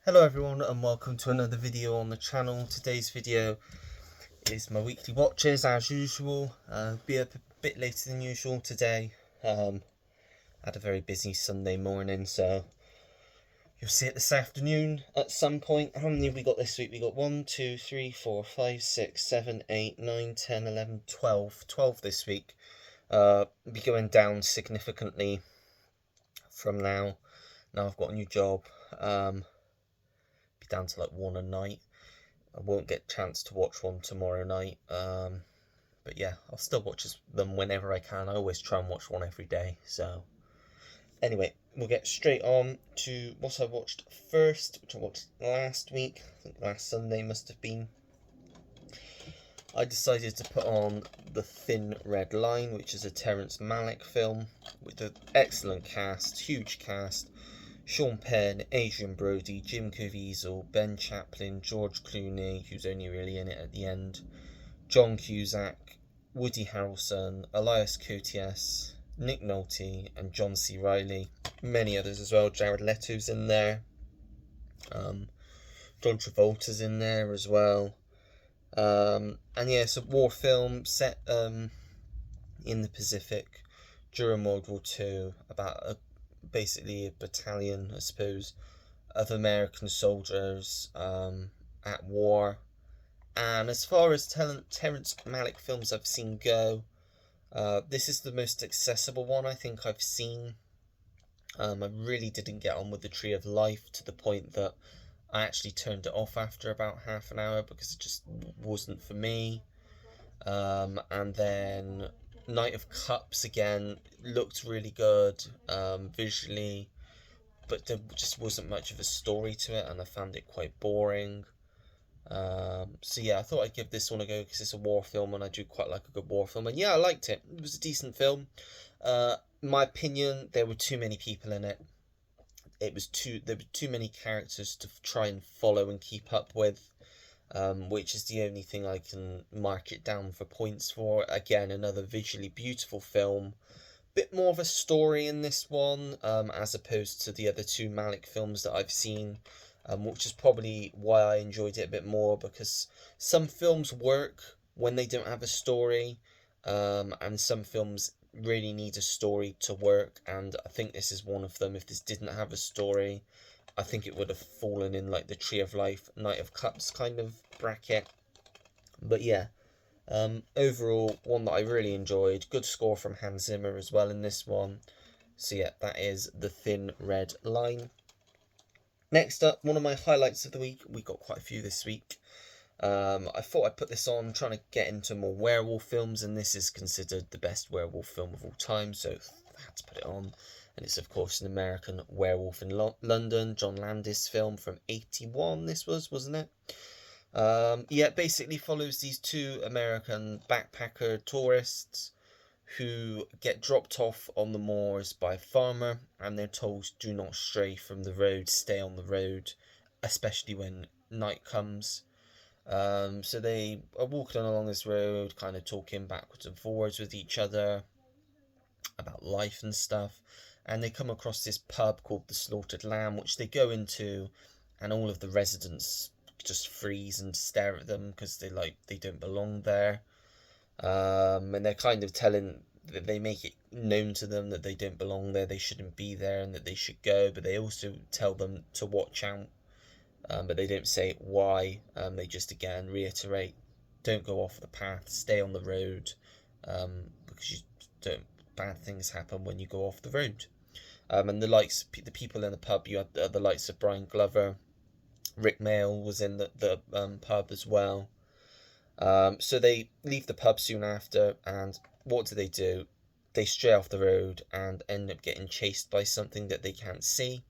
Hello everyone and welcome to another video on the channel. Today's video is my weekly watches as usual. Be a bit later than usual today. Had a very busy Sunday morning, so you'll see it this afternoon at some point. How many have we got this week? We got 1, 2, 3, 4, 5, 6, 7, 8, 9, 10, 11, 12. 12 this week. Be going down significantly from now. Now I've got a new job. Be down to like one a night. I won't get a chance to watch one tomorrow night. But yeah, I'll still watch them whenever I can. I always try and watch one every day. So anyway, we'll get straight on to what I watched first, which I watched last week. I think last Sunday must have been. I decided to put on The Thin Red Line, which is a Terrence Malick film with an excellent cast, huge cast. Sean Penn, Adrien Brody, Jim Caviezel, Ben Chaplin, George Clooney, who's only really in it at the end, John Cusack, Woody Harrelson, Elias Koteas, Nick Nolte, and John C. Reilly. Many others as well. Jared Leto's in there. John Travolta's in there as well. And yeah, it's a war film set in the Pacific during World War II about basically a battalion, I suppose, of American soldiers at war. And as far as Terrence Malick films I've seen go, this is the most accessible one I think I've seen. I really didn't get on with The Tree of Life to the point that I actually turned it off after about half an hour because it just wasn't for me. And then Knight of Cups again looked really good visually, but there just wasn't much of a story to it, and I found it quite boring. So yeah, I thought I'd give this one a go because it's a war film, and I do quite like a good war film. And yeah, I liked it. It was a decent film. In my opinion, there were too many people in it. There were too many characters to try and follow and keep up with. Which is the only thing I can mark it down for points for. Again, another visually beautiful film. Bit more of a story in this one, as opposed to the other two Malick films that I've seen, which is probably why I enjoyed it a bit more, because some films work when they don't have a story, and some films really need a story to work, and I think this is one of them. If this didn't have a story, I think it would have fallen in like the Tree of Life, Knight of Cups kind of bracket. But yeah, overall, one that I really enjoyed. Good score from Hans Zimmer as well in this one. So yeah, that is The Thin Red Line. Next up, one of my highlights of the week. We got quite a few this week. I thought I'd put this on, trying to get into more werewolf films, and this is considered the best werewolf film of all time, so I had to put it on. And it's, of course, an American Werewolf in London, John Landis film from 81, this was, wasn't it? Yeah, it basically follows these two American backpacker tourists who get dropped off on the moors by a farmer, and they're told do not stray from the road, stay on the road, especially when night comes. So they are walking along this road, kind of talking backwards and forwards with each other about life and stuff. And they come across this pub called the Slaughtered Lamb, which they go into, and all of the residents just freeze and stare at them because they don't belong there. And they're kind of telling that they make it known to them that they don't belong there, they shouldn't be there, and that they should go. But they also tell them to watch out. But they don't say why. They just again reiterate, don't go off the path, stay on the road, because you don't. Bad things happen when you go off the road. And the people in the pub, you had the likes of Brian Glover, Rick Mayall was in the pub as well. So they leave the pub soon after, and what do? They stray off the road and end up getting chased by something that they can't see.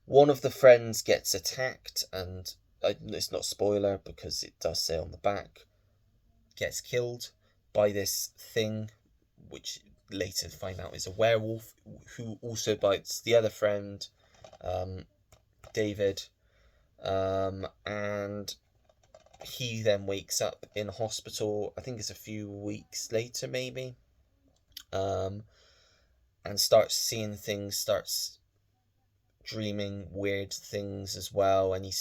One of the friends gets attacked, and it's not a spoiler because it does say on the back, gets killed by this thing, which later find out is a werewolf, who also bites the other friend, David, and he then wakes up in hospital. I think it's a few weeks later, maybe, and starts seeing things, starts dreaming weird things as well, and he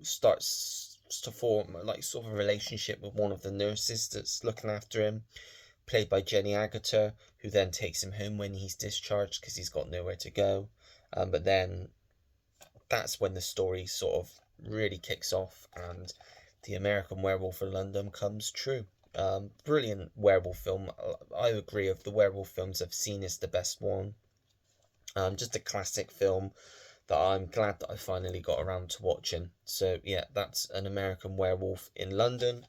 starts to form like sort of a relationship with one of the nurses that's looking after him, played by Jenny Agutter, who then takes him home when he's discharged because he's got nowhere to go. But then that's when the story sort of really kicks off, and the American Werewolf in London comes true. Brilliant werewolf film. I agree, of the werewolf films I've seen, is the best one. Just a classic film that I'm glad that I finally got around to watching. So yeah, that's An American Werewolf in London.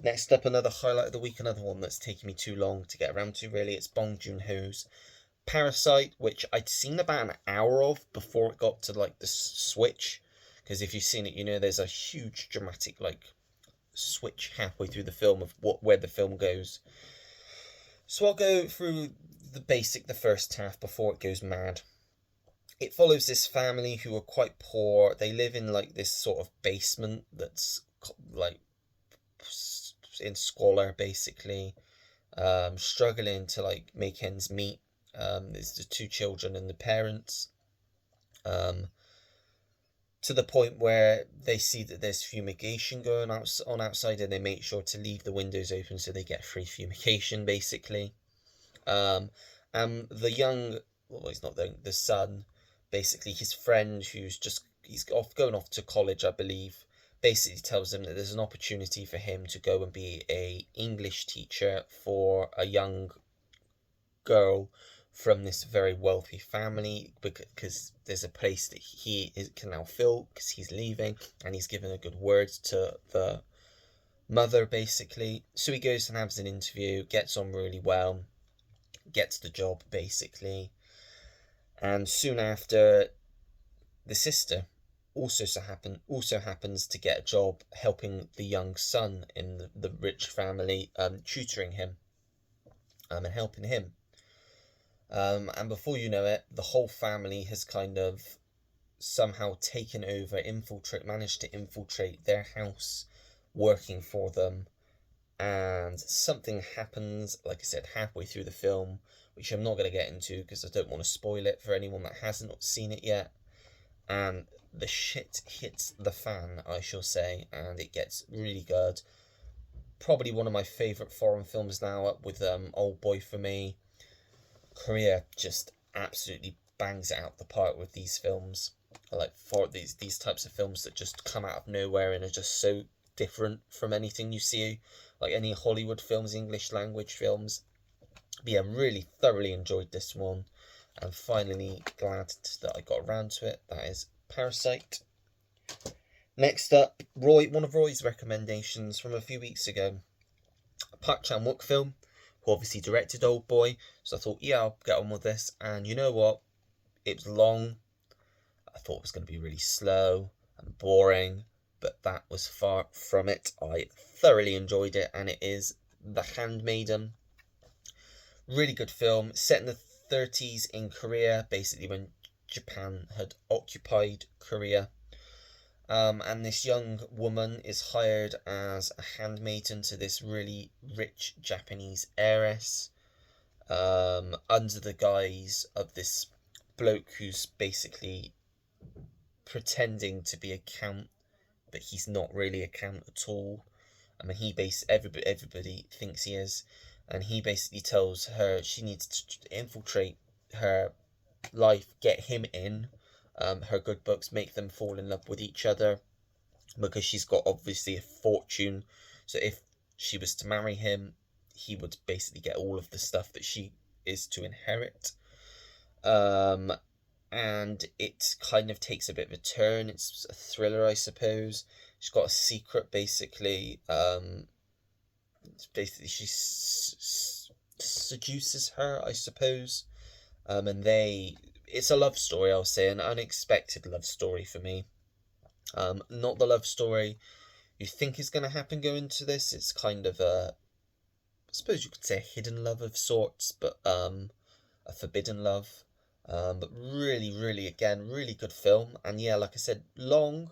Next up, another highlight of the week, another one that's taken me too long to get around to, really. It's Bong Joon-ho's Parasite, which I'd seen about an hour of before it got to like the switch, because if you've seen it, you know there's a huge dramatic like switch halfway through the film of where the film goes. So I'll go through the first half before it goes mad. It follows this family who are quite poor. They live in like this sort of basement that's like in squalor, basically, struggling to like make ends meet. There's the two children and the parents, to the point where they see that there's fumigation going on outside, and they make sure to leave the windows open so they get free fumigation, basically. And the young, well, he's not the son, basically his friend, he's going off to college, I believe, basically tells him that there's an opportunity for him to go and be a English teacher for a young girl from this very wealthy family, because there's a place that he can now fill because he's leaving, and he's given a good word to the mother, basically. So he goes and has an interview, gets on really well, gets the job, basically, and soon after, the sister also happens to get a job helping the young son in the rich family, tutoring him, and helping him. And before you know it, the whole family has kind of somehow taken over, managed to infiltrate their house, working for them. And something happens, like I said, halfway through the film, which I'm not going to get into because I don't want to spoil it for anyone that hasn't seen it yet. And the shit hits the fan, I shall say, and it gets really good. Probably one of my favourite foreign films now, up with Old Boy for me. Korea just absolutely bangs it out the park with these films. I like for these types of films that just come out of nowhere and are just so different from anything you see, like any Hollywood films, English language films. But yeah, really thoroughly enjoyed this one. I'm finally glad that I got around to it. That is Parasite. Next up, one of Roy's recommendations from a few weeks ago. A Park Chan-wook film, who obviously directed Old Boy. So I thought, yeah, I'll get on with this. And you know what? It was long. I thought it was going to be really slow and boring, but that was far from it. I thoroughly enjoyed it, and it is The Handmaiden. Really good film, set in the 30s in Korea, basically when Japan had occupied Korea. And this young woman is hired as a handmaiden to this really rich Japanese heiress, under the guise of this bloke who's basically pretending to be a count, but he's not really a count at all. I mean, everybody thinks he is, and he basically tells her she needs to infiltrate her life, get him in her good books, make them fall in love with each other, because she's got obviously a fortune. So if she was to marry him, he would basically get all of the stuff that she is to inherit. And it kind of takes a bit of a turn. It's a thriller, I suppose. She's got a secret, basically. Basically she seduces her, I suppose. And it's a love story, I'll say, an unexpected love story for me. Not the love story you think is going to happen going into this. It's kind of I suppose you could say a hidden love of sorts, but a forbidden love. But really, really, again, really good film. And yeah, like I said, long,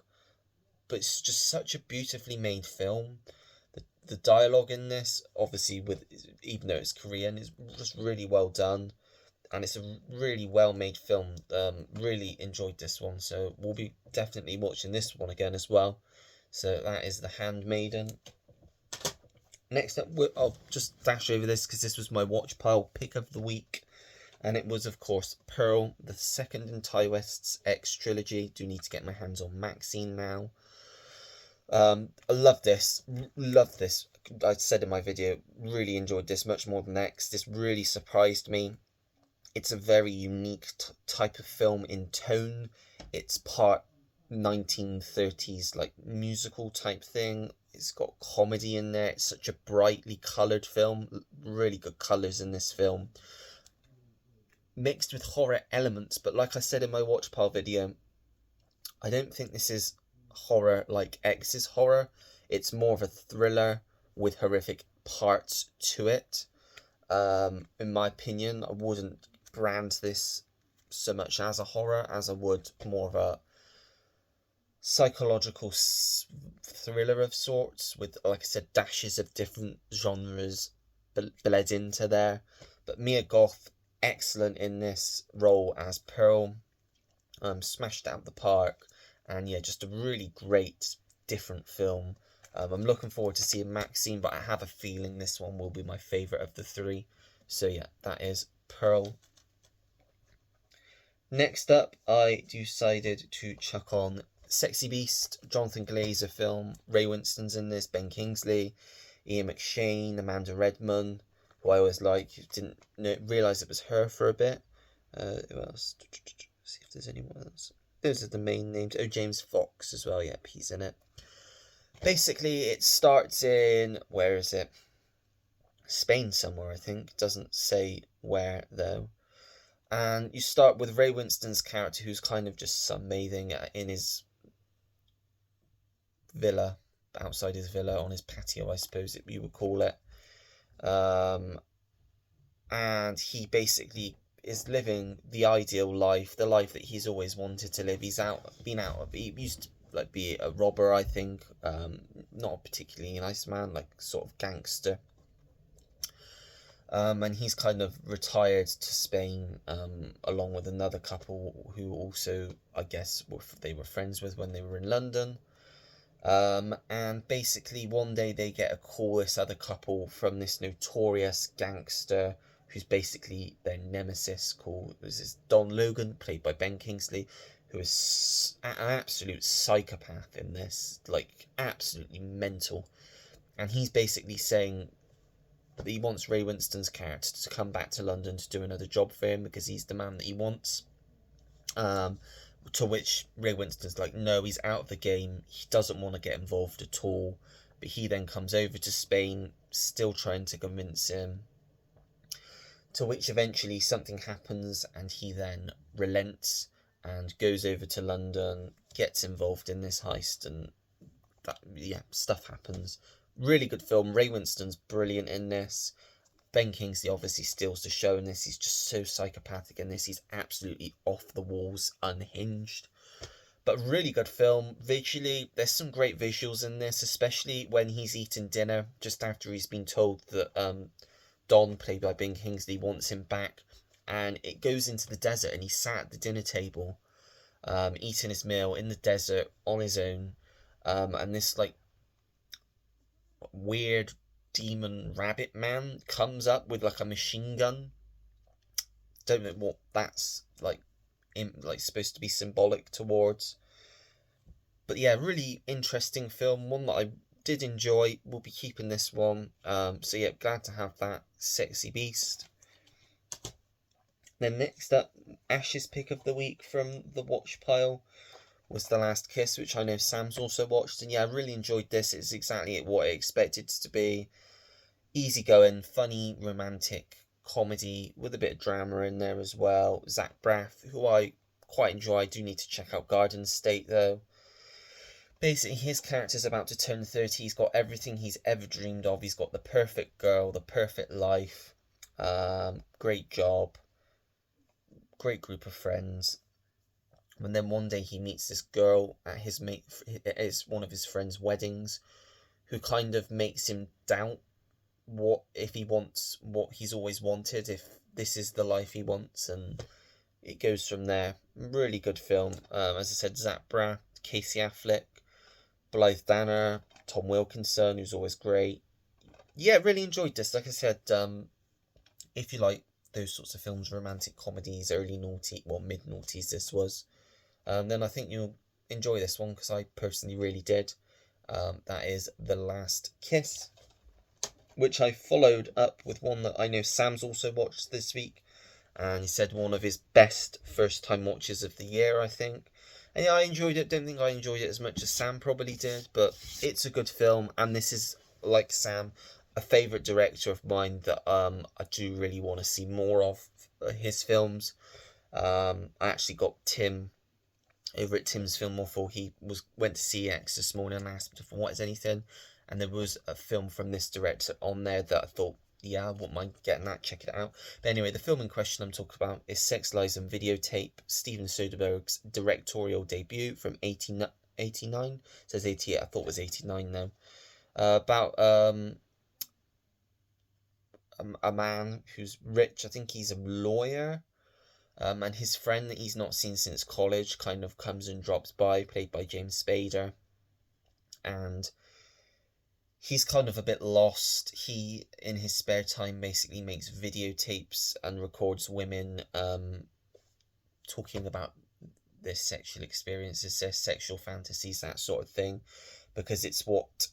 but it's just such a beautifully made film. The dialogue in this, obviously, even though it's Korean, is just really well done. and it's a really well made film. Really enjoyed this one, so we'll be definitely watching this one again as well. So that is The Handmaiden. Next up, I'll just dash over this because this was my watch pile pick of the week, and it was of course Pearl, the second in Ti West's X trilogy. Do need to get my hands on Maxine now. I love this. I said in my video, really enjoyed this much more than X. This really surprised me. It's a very unique type of film in tone. It's part 1930s like musical type thing. It's got comedy in there. It's such a brightly coloured film. Really good colours in this film. Mixed with horror elements, but like I said in my watch pile video, I don't think this is horror like X's horror. It's more of a thriller with horrific parts to it. In my opinion, I wouldn't brand this so much as a horror as I would more of a psychological thriller of sorts, with, like I said, dashes of different genres bled into there. But Mia Goth, excellent in this role as Pearl. Smashed out the park, and yeah, just a really great different film. I'm looking forward to seeing Maxine, but I have a feeling this one will be my favourite of the three. So yeah, that is Pearl. Next up, I decided to chuck on Sexy Beast, Jonathan Glazer film. Ray Winstone's in this, Ben Kingsley, Ian McShane, Amanda Redman, who I always like. Didn't realise it was her for a bit. Who else? See if there's anyone else. Those are the main names. Oh, James Fox as well. Yep, he's in it. Basically, it starts in, where is it? Spain somewhere, I think. Doesn't say where, though. And you start with Ray Winstone's character, who's kind of just sunbathing in his villa, outside his villa, on his patio, I suppose you would call it. And he basically is living the ideal life, the life that he's always wanted to live. He used to be a robber, I think, not a particularly nice man, like sort of gangster. And he's kind of retired to Spain, along with another couple who also, I guess, they were friends with when they were in London. And basically one day they get a call, this other couple, from this notorious gangster who's basically their nemesis, called Don Logan, played by Ben Kingsley, who is an absolute psychopath in this, like absolutely mental. And he's basically saying that he wants Ray Winstone's character to come back to London to do another job for him because he's the man that he wants. To which Ray Winstone's like, no, he's out of the game. He doesn't want to get involved at all. But he then comes over to Spain, still trying to convince him. To which eventually something happens and he then relents and goes over to London, gets involved in this heist, and stuff happens. Really good film. Ray Winstone's brilliant in this. Ben Kingsley obviously steals the show in this. He's just so psychopathic in this. He's absolutely off the walls, unhinged. But really good film. Visually, there's some great visuals in this, especially when he's eating dinner just after he's been told that Don, played by Ben Kingsley, wants him back. And it goes into the desert and he's sat at the dinner table, eating his meal in the desert on his own. And this like weird demon rabbit man comes up with like a machine gun. Don't know what that's like supposed to be symbolic towards. But yeah, really interesting film, one that I did enjoy. We'll be keeping this one. So yeah, glad to have that. Sexy Beast. Then next up, Ash's pick of the week from the watch pile was The Last Kiss, which I know Sam's also watched, and yeah, I really enjoyed this. It's exactly what I expected it to be. Easygoing, funny, romantic comedy with a bit of drama in there as well. Zach Braff, who I quite enjoy. I do need to check out Garden State though. Basically, his character's about to turn 30. He's got everything he's ever dreamed of. He's got the perfect girl, the perfect life, great job, great group of friends. And then one day he meets this girl at one of his friend's weddings, who kind of makes him doubt what he wants, what he's always wanted, if this is the life he wants, and it goes from there. Really good film. As I said, Zach Braff, Casey Affleck, Blythe Danner, Tom Wilkinson, who's always great. Yeah, really enjoyed this. Like I said, if you like those sorts of films, romantic comedies, early naughty, well, mid noughties, this was, then I think you'll enjoy this one, because I personally really did. That is The Last Kiss, which I followed up with one that I know Sam's also watched this week, and he said one of his best first time watches of the year, I think. And yeah, I enjoyed it. Don't think I enjoyed it as much as Sam probably did, but it's a good film, and this is, like Sam, a favourite director of mine that I do really want to see more of his films. I actually got Tim over at Tim's Film Waffle. He went to CX this morning and asked me for what is anything, and there was a film from this director on there that I thought, yeah, I wouldn't mind getting that, check it out. But anyway, the film in question I'm talking about is Sex, Lies and Videotape, Steven Soderbergh's directorial debut from 1889. It says 88, I thought it was 89 now. About a man who's rich. I think he's a lawyer. And his friend that he's not seen since college kind of comes and drops by, played by James Spader. And he's kind of a bit lost. He, in his spare time, basically makes videotapes and records women talking about their sexual experiences, their sexual fantasies, that sort of thing, because it's what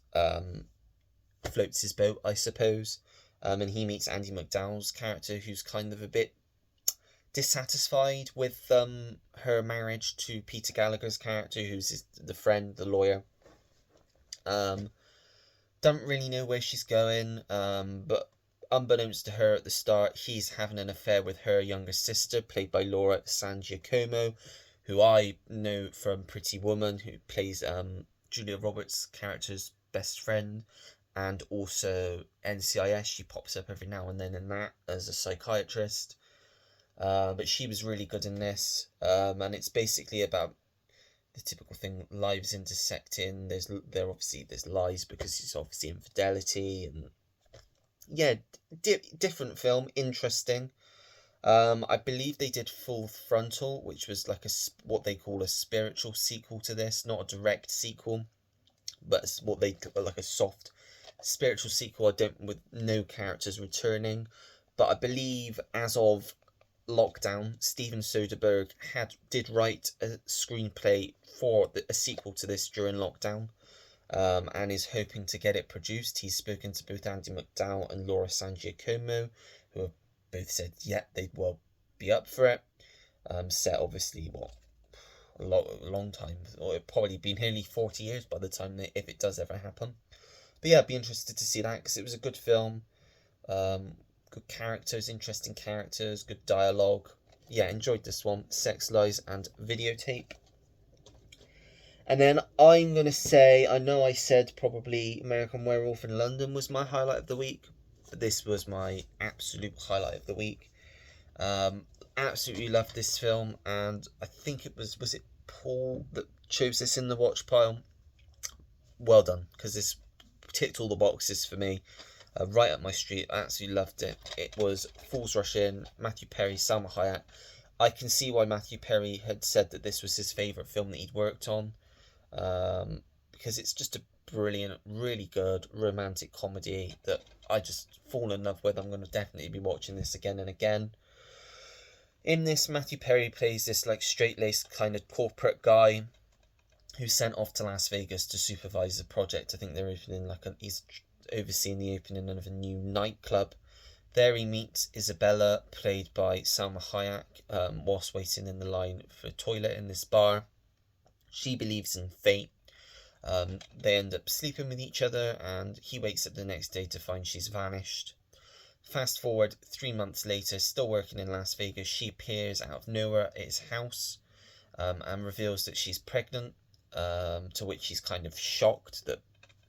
floats his boat, I suppose. And he meets Andie MacDowell's character, who's kind of a bit dissatisfied with her marriage to Peter Gallagher's character, who's the friend, the lawyer. Don't really know where she's going, but unbeknownst to her at the start, he's having an affair with her younger sister, played by Laura San Giacomo, who I know from Pretty Woman, who plays Julia Roberts' character's best friend, and also NCIS. She pops up every now and then in that as a psychiatrist. But she was really good in this, and it's basically about the typical thing: lives intersecting. There's lies because it's obviously infidelity, and yeah, different film, interesting. I believe they did Full Frontal, which was like what they call a spiritual sequel to this, not a direct sequel, but it's what they like a soft spiritual sequel. With no characters returning, but I believe as of lockdown, Steven Soderbergh did write a screenplay for a sequel to this during lockdown, and is hoping to get it produced. He's spoken to both Andie MacDowell and Laura San Giacomo, who have both said they will be up for it. Set obviously a long time, or it'll probably be nearly 40 years by the time if it does ever happen. But yeah, I'd be interested to see that, because it was a good film. Good characters, interesting characters, good dialogue. Yeah, enjoyed this one. Sex, Lies and Videotape. And then I'm going to say, I know I said probably American Werewolf in London was my highlight of the week, but this was my absolute highlight of the week. Absolutely loved this film, and I think it was it Paul that chose this in the watch pile? Well done, because this ticked all the boxes for me. Right up my street. I absolutely loved it. It was Fools Rush In, Matthew Perry, Salma Hayek. I can see why Matthew Perry had said that this was his favourite film that he'd worked on, because it's just a brilliant, really good romantic comedy that I just fall in love with. I'm going to definitely be watching this again and again. In this, Matthew Perry plays this like straight-laced kind of corporate guy who's sent off to Las Vegas to supervise a project. I think they're opening he's overseeing the opening of a new nightclub. There he meets Isabella, played by Salma Hayek, whilst waiting in the line for a toilet in this bar. She believes in fate. They end up sleeping with each other, and he wakes up the next day to find she's vanished. Fast forward 3 months later, still working in Las Vegas, she appears out of nowhere at his house, and reveals that she's pregnant, to which he's kind of shocked that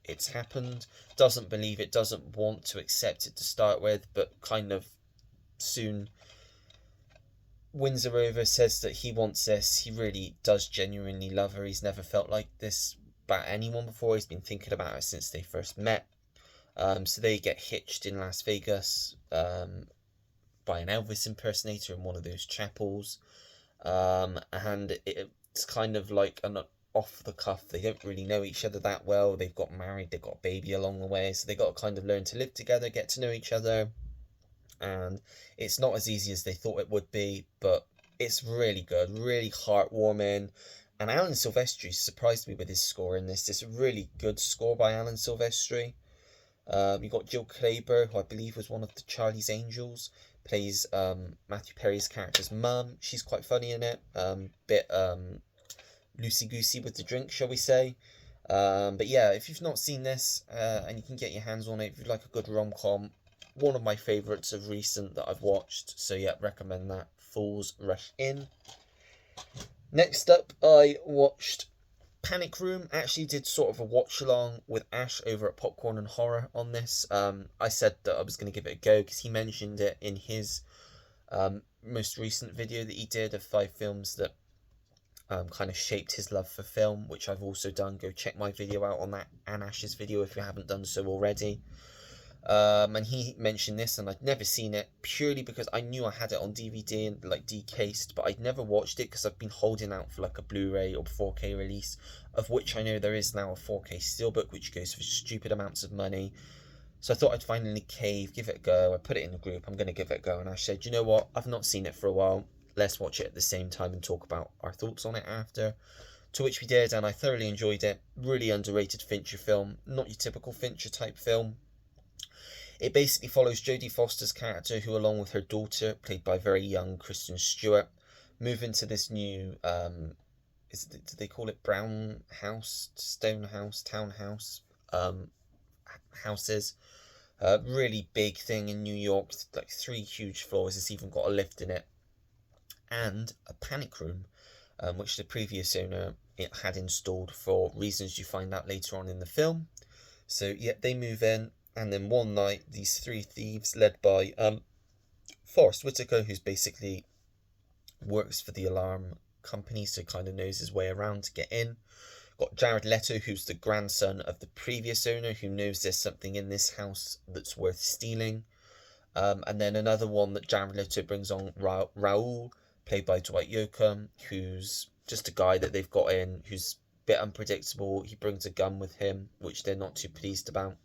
it's happened, doesn't believe it, doesn't want to accept it to start with, but kind of soon wins her over, says that he wants this. He really does genuinely love her. He's never felt like this about anyone before. He's been thinking about her since they first met. So they get hitched in Las Vegas. by an Elvis impersonator in one of those chapels. And it's kind of like an off the cuff. They don't really know each other that well. They've got married, they've got a baby along the way, so they got to kind of learn to live together, get to know each other. And it's not as easy as they thought it would be, but it's really good, really heartwarming. And Alan Silvestri surprised me with his score in this. It's a really good score by Alan Silvestri. You got Jill Clayburgh, who I believe was one of the Charlie's Angels, plays Matthew Perry's character's mum. She's quite funny in it. Bit loosey-goosey with the drink, shall we say. But yeah, if you've not seen this and you can get your hands on it, if you like a good rom-com, one of my favourites of recent that I've watched. So yeah, recommend that. Fools Rush In. Next up, I watched Panic Room. I actually did sort of a watch along with Ash over at Popcorn and Horror on this. I said that I was going to give it a go because he mentioned it in his most recent video that he did of 5 films that kind of shaped his love for film, which I've also done. Go check my video out on that and Ash's video if you haven't done so already. And he mentioned this, and I'd never seen it purely because I knew I had it on DVD and like decased, but I'd never watched it because I've been holding out for like a Blu-ray or 4K release, of which I know there is now a 4K steelbook which goes for stupid amounts of money. So I thought I'd finally cave, give it a go. I put it in the group, I'm going to give it a go, and I said, you know what, I've not seen it for a while, let's watch it at the same time and talk about our thoughts on it after. To which we did, and I thoroughly enjoyed it. Really underrated Fincher film, not your typical Fincher type film. It basically follows Jodie Foster's character, who along with her daughter, played by very young Kristen Stewart, move into this new, do they call it brown house, stone house, townhouse, houses. Really big thing in New York, like 3 huge floors, it's even got a lift in it. And a panic room, which the previous owner had installed for reasons you find out later on in the film. So yeah, they move in. And then one night, these 3 thieves, led by Forrest Whitaker, who's basically works for the alarm company, so kind of knows his way around to get in. Got Jared Leto, who's the grandson of the previous owner, who knows there's something in this house that's worth stealing. And then another one that Jared Leto brings on, Raoul, played by Dwight Yoakam, who's just a guy that they've got in, who's a bit unpredictable. He brings a gun with him, which they're not too pleased about.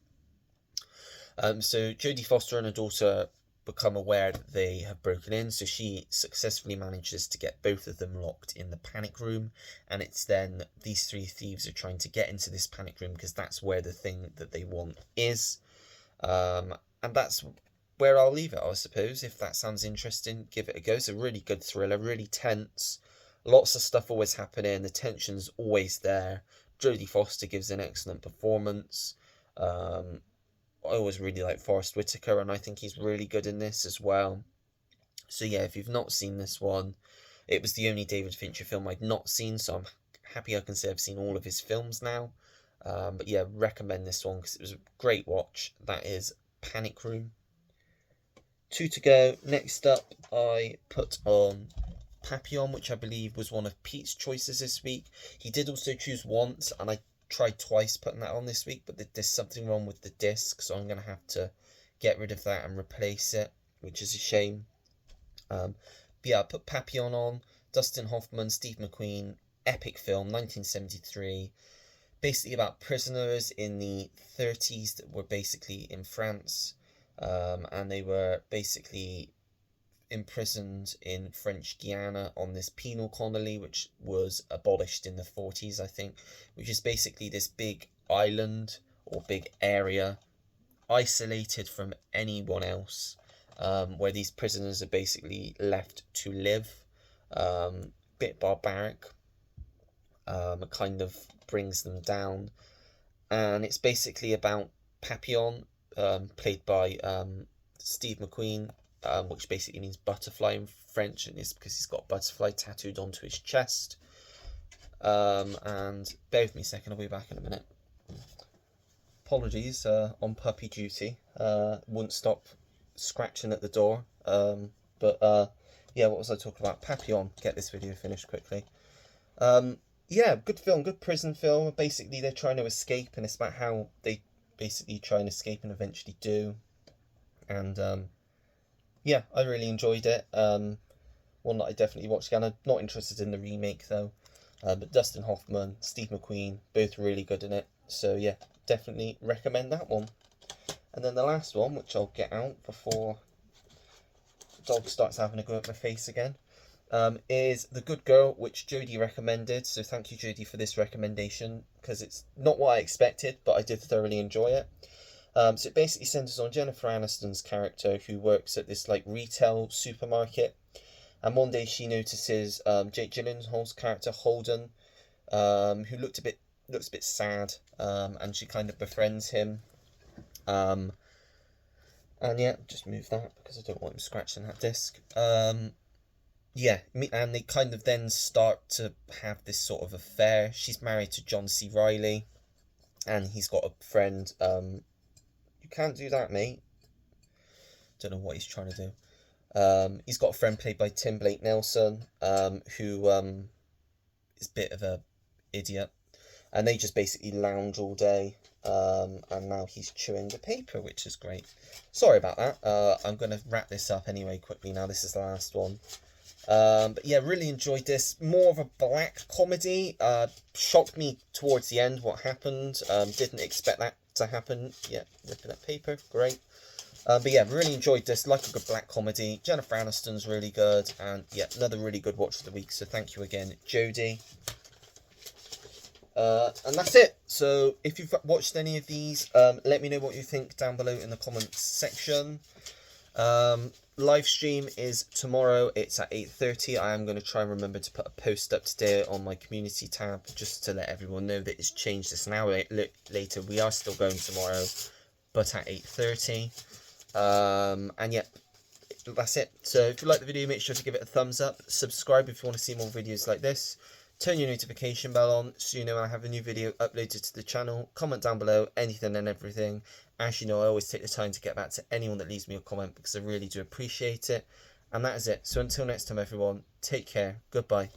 So Jodie Foster and her daughter become aware that they have broken in, so she successfully manages to get both of them locked in the panic room, and it's then these 3 thieves are trying to get into this panic room because that's where the thing that they want is. And that's where I'll leave it, I suppose. If that sounds interesting, give it a go. It's a really good thriller, really tense. Lots of stuff always happening, the tension's always there. Jodie Foster gives an excellent performance. I always really like Forrest Whitaker, and I think he's really good in this as well. So yeah, if you've not seen this one, it was the only David Fincher film I'd not seen, so I'm happy I can say I've seen all of his films now. But yeah, recommend this one because it was a great watch. That is Panic Room. 2 to go. Next up, I put on Papillon, which I believe was one of Pete's choices this week. He did also choose Once, and I tried twice putting that on this week, but there's something wrong with the disc, so I'm going to have to get rid of that and replace it, which is a shame. But yeah, I put Papillon on. Dustin Hoffman, Steve McQueen, epic film, 1973, basically about prisoners in the 30s that were basically in France, and they were basically imprisoned in French Guiana on this penal colony, which was abolished in the 40s, I think, which is basically this big island or big area isolated from anyone else, where these prisoners are basically left to live. Bit barbaric. It kind of brings them down, and it's basically about Papillon, played by Steve McQueen, which basically means butterfly in French, and it's because he's got butterfly tattooed onto his chest. And bear with me a second, I'll be back in a minute. Apologies, on puppy duty. Wouldn't stop scratching at the door. But yeah, what was I talking about? Papillon. Get this video finished quickly. Yeah, good film, good prison film. Basically, they're trying to escape, and it's about how they basically try and escape and eventually do. And yeah, I really enjoyed it. One that I definitely watched again. I'm not interested in the remake though. But Dustin Hoffman, Steve McQueen, both really good in it. So yeah, definitely recommend that one. And then the last one, which I'll get out before the dog starts having a go at my face again, is The Good Girl, which Jodie recommended. So thank you, Jodie, for this recommendation, because it's not what I expected, but I did thoroughly enjoy it. So it basically centers on Jennifer Aniston's character, who works at this like retail supermarket, and one day she notices Jake Gyllenhaal's character Holden, who looks a bit sad, and she kind of befriends him. And yeah, just move that because I don't want him scratching that disc. Yeah, and they kind of then start to have this sort of affair. She's married to John C. Reilly, and he's got a friend. You can't do that, mate. Don't know what he's trying to do. He's got a friend played by Tim Blake Nelson, who is a bit of a idiot, and they just basically lounge all day. And now he's chewing the paper, which is great. Sorry about that. I'm going to wrap this up anyway quickly now. This is the last one. But yeah, really enjoyed this. More of a black comedy. Shocked me towards the end what happened. Didn't expect that to happen. Yeah, ripping that paper. Great. But yeah, really enjoyed this. Like a good black comedy. Jennifer Aniston's really good. And yeah, another really good watch of the week. So thank you again, Jodie. And that's it. So if you've watched any of these, let me know what you think down below in the comments section. Live stream is tomorrow. It's at 8:30. I am going to try and remember to put a post up today on my community tab, just to let everyone know that it's changed. It's an hour later. We are still going tomorrow, but at 8:30. And yeah, that's it. So if you like the video, make sure to give it a thumbs up. Subscribe if you want to see more videos like this. Turn your notification bell on so you know when I have a new video uploaded to the channel. Comment down below anything and everything. As you know, I always take the time to get back to anyone that leaves me a comment because I really do appreciate it. And that is it. So until next time, everyone, take care. Goodbye.